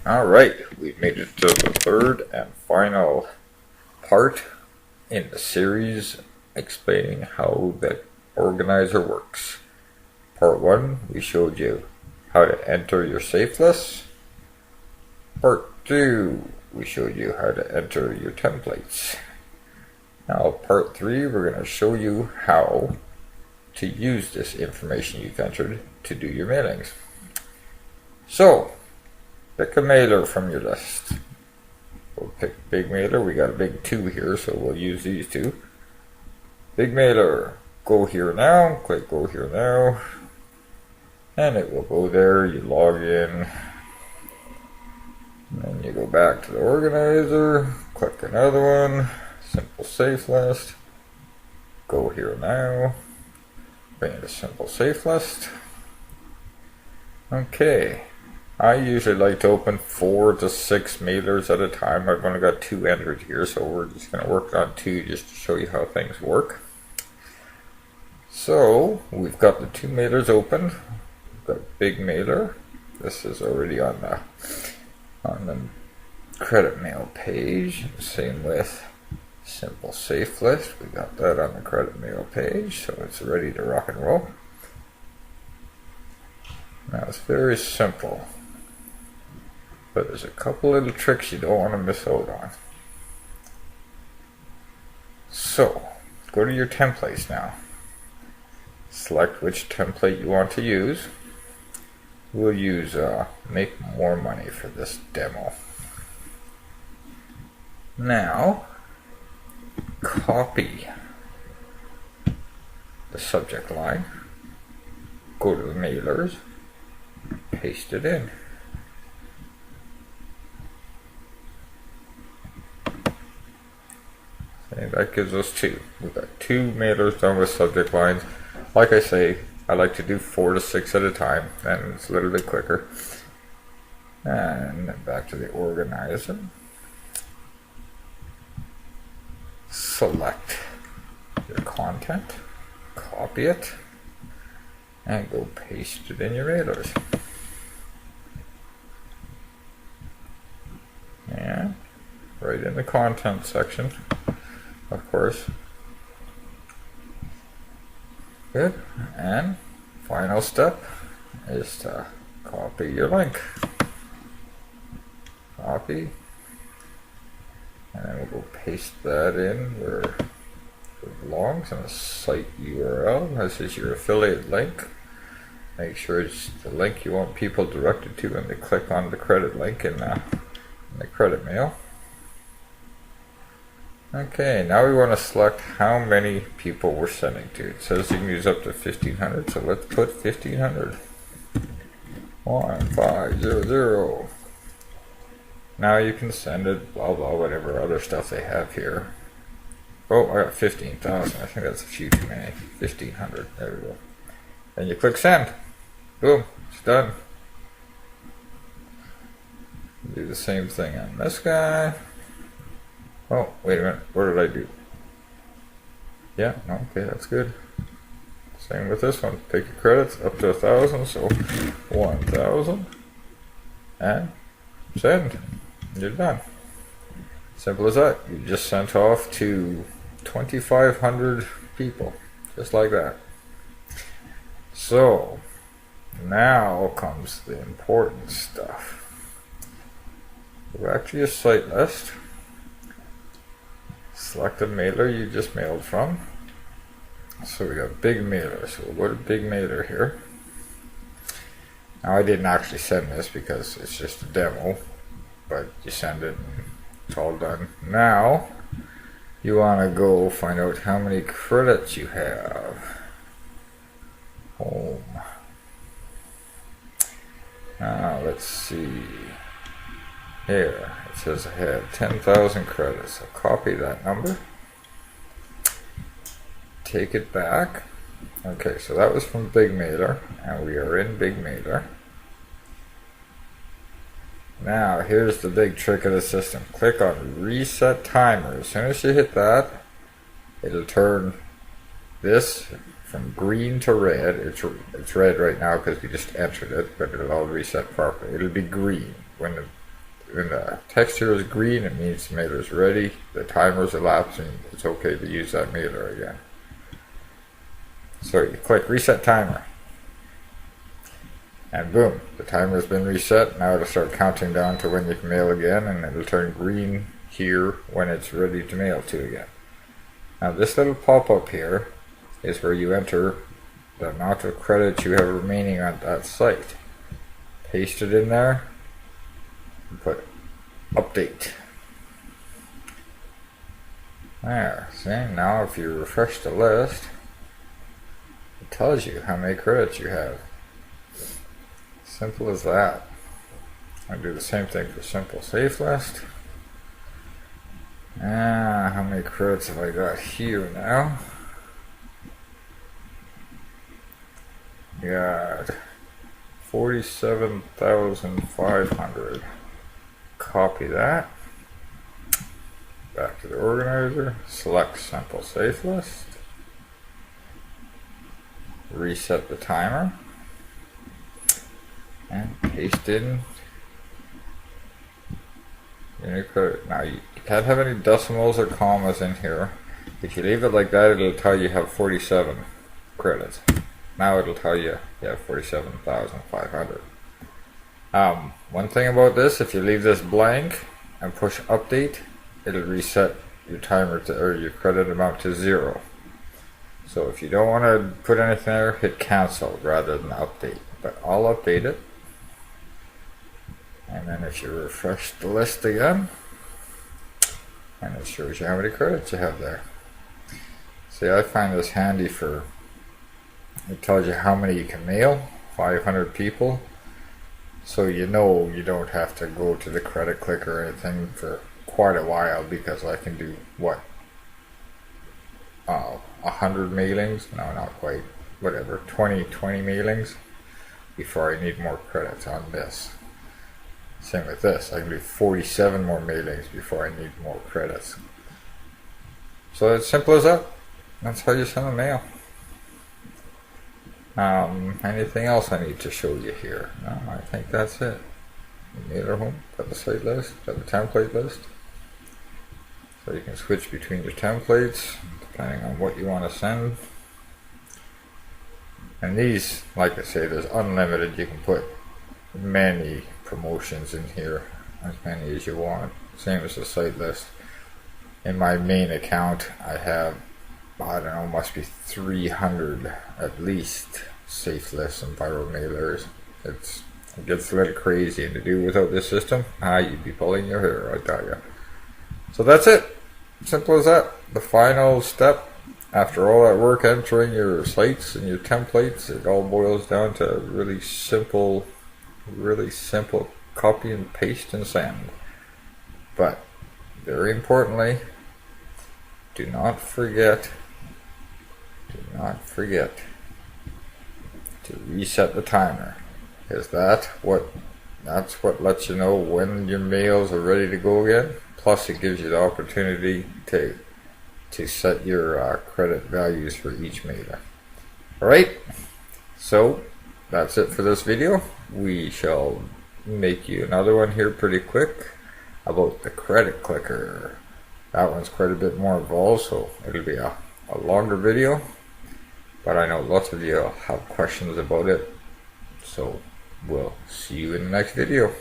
Alright, we've made it to the third and final part in the series explaining how the organizer works. Part 1, we showed you how to enter your safe list. Part 2, we showed you how to enter your templates. Now part 3, we're going to show you how to use this information you've entered to do your mailings. So, pick a mailer from your list. We'll pick big mailer. We got a big 2 here, so we'll use these 2. Big mailer. Go here now. Click go here now. And it will go there. You log in. And then you go back to the organizer. Click another one. Simple safe list. Go here now. Bring it to simple safe list. Okay. I usually like to open 4 to 6 mailers at a time. I've only got 2 entered here, so we're just going to work on 2 just to show you how things work. So, we've got the 2 mailers open. We've got big mailer. This is already on the credit mail page. Same with simple safe list. We got that on the credit mail page, so it's ready to rock and roll. Now it's very simple. But there's a couple little tricks you don't want to miss out on. So, go to your templates now. Select which template you want to use. We'll use Make More Money for this demo. Now, copy the subject line. Go to the mailers. Paste it in. And that gives us 2. We've got 2 mailers done with subject lines. Like I say, I like to do 4 to 6 at a time, and it's a little bit quicker. And then back to the organizer. Select your content, copy it, and go paste it in your mailers. And right in the content section. Of course. Good. And final step is to copy your link. Copy. And then we'll go paste that in where it belongs in the site URL. This is your affiliate link. Make sure it's the link you want people directed to when they click on the credit link in the credit mail. Okay, now we want to select how many people we're sending to. It says you can use up to 1,500, so let's put 1,500. 1500. Now you can send it, blah blah, whatever other stuff they have here. Oh, I got 15,000. I think that's a few too many. 1,500. There we go. Then you click send. Boom, it's done. Do the same thing on this guy. Oh, wait a minute. What did I do? Yeah, okay, that's good. Same with this one. Pick your credits up to 1,000, so 1,000. And send. You're done. Simple as that. You just sent off to 2,500 people. Just like that. So, now comes the important stuff. Go back to your site list. Select the mailer you just mailed from. So we got big mailer. So we'll go to big mailer here. Now I didn't actually send this because it's just a demo, but you send it and it's all done. Now you want to go find out how many credits you have. Home. Now let's see. Here, it says I have 10,000 credits. I'll copy that number. Take it back. Okay, so that was from Big Mailer, and we are in Big Mailer. Now, here's the big trick of the system. Click on Reset Timer. As soon as you hit that, it'll turn this from green to red. It's red right now because we just entered it, but it'll all reset properly. It'll be green when the when the texture is green, it means the mailer is ready. The timer is elapsing. It's okay to use that mailer again. So you click reset timer. And boom, the timer has been reset. Now it'll start counting down to when you can mail again, and it'll turn green here when it's ready to mail to again. Now this little pop-up here is where you enter the amount of credits you have remaining on that site. Paste it in there and put update. There, see, now if you refresh the list, it tells you how many credits you have. Simple as that. I do the same thing for simple safe list. How many credits have I got here now? Got 47,500. Copy that. Back to the organizer. Select simple safe list. Reset the timer. And paste in your credit. Now you can't have any decimals or commas in here. If you leave it like that, it'll tell you have 47 credits. Now it'll tell you have 47,500. One thing about this, if you leave this blank and push update, it'll reset your timer to, or your credit amount to 0. So if you don't want to put anything there, hit cancel rather than update. But I'll update it. And then if you refresh the list again, and it shows you how many credits you have there. See, I find this handy for, it tells you how many you can mail, 500 people. So you know you don't have to go to the credit click or anything for quite a while, because I can do, what, 100 mailings? No, not quite. Whatever, 20 mailings before I need more credits on this. Same with this, I can do 47 more mailings before I need more credits. So it's simple as that. That's how you send a mail. Anything else I need to show you here? No, I think that's it. Mailer home, got the site list, got the template list. So you can switch between your templates depending on what you want to send. And these, like I say, there's unlimited. You can put many promotions in here, as many as you want. Same as the site list. In my main account, I have, I don't know, must be 300 at least safe lists and viral mailers. It gets a little crazy, and to do without this system, you'd be pulling your hair, I tell you. So that's it. Simple as that. The final step after all that work entering your sites and your templates, it all boils down to really simple copy and paste and send. But very importantly, do not forget to reset the timer, because that's what lets you know when your mails are ready to go again. Plus it gives you the opportunity to set your credit values for each mailer. Alright, so that's it for this video. We shall make you another one here pretty quick about the credit clicker. That one's quite a bit more involved, so it'll be a longer video, but I know lots of you have questions about it, so we'll see you in the next video.